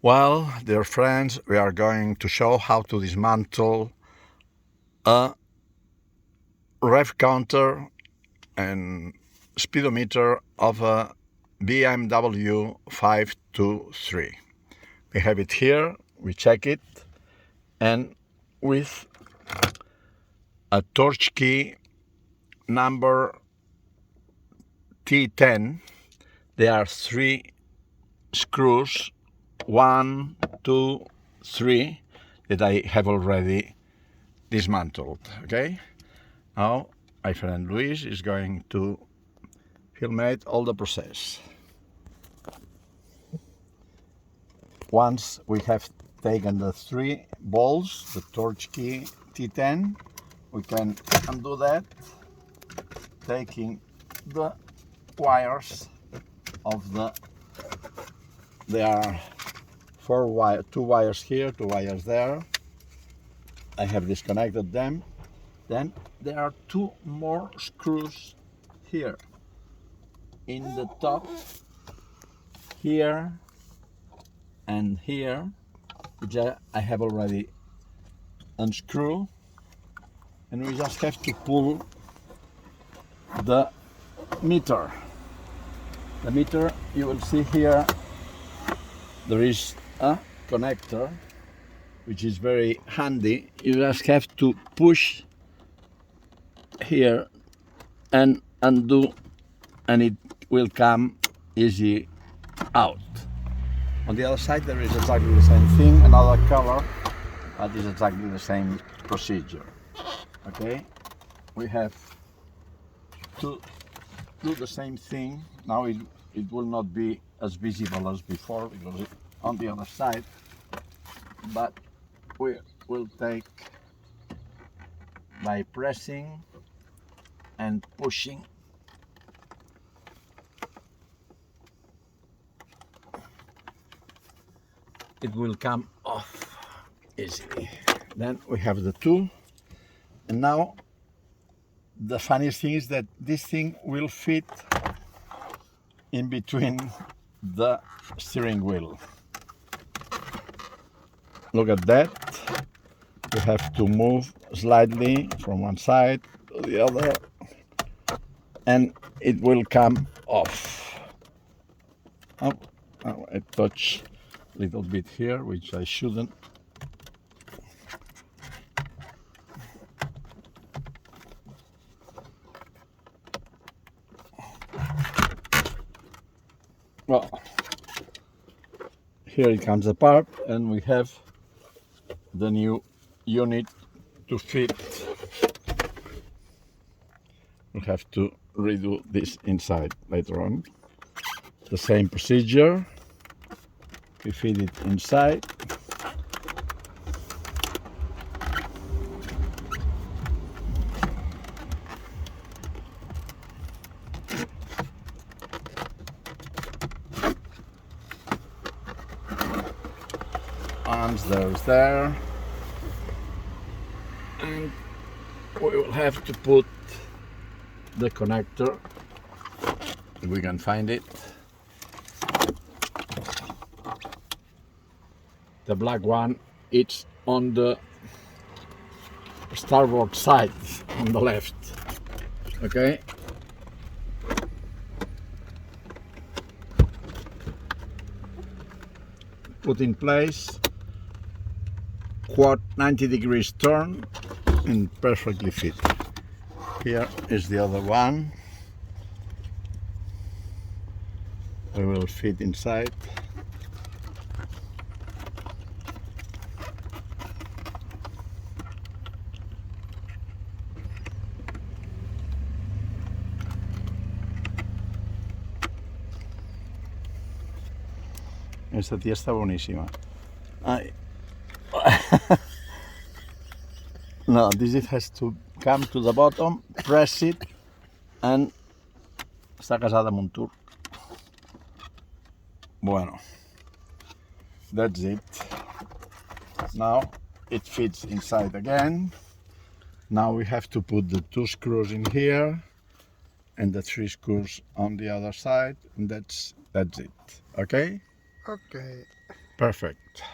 Well, dear friends, we are going to show how to dismantle a rev counter and speedometer of a BMW 523. We have it here, we check it, and with a torch key number T10, there are 3 screws, 1, 2, 3, that I have already dismantled. Okay, now my friend Luis is going to filmate all the process. Once we have taken the 3 bolts, the torch key T10, we can undo that, taking the wires of there are 2 wires here, 2 wires there. I have disconnected them. Then there are 2 more screws here in the top, here and here, which I have already unscrewed, and we just have to pull the meter. The meter, you will see here, there is a connector which is very handy. You just have to push here and undo, and it will come easy out. On the other side there is exactly the same thing, another color, but it's exactly the same procedure. Okay, we have to do the same thing. Now it will not be as visible as before because it's on the other side, but we will take by pressing and pushing. It will come off easily. Then we have the 2, and now the funniest thing is that this thing will fit in between the steering wheel. Look at that. You have to move slightly from one side to the other, and it will come off. Oh, I touch a little bit here, which I shouldn't. Well, here it comes apart, and we have the new unit to fit. We'll have to redo this inside later on. The same procedure. We feed it inside. Arms there's there, and we will have to put the connector, if we can find it. The black one, it's on the starboard side on the left. Okay, put in place, 90 degrees turn, and perfectly fit. Here is the other one. We will fit inside. Esta tía está buenísima. Ay. No, this has to come to the bottom, press it, and està casada amb un turc. Bueno, that's it. Now it fits inside again. Now we have to put the 2 screws in here and the 3 screws on the other side, and that's it. Okay? Okay. Perfect.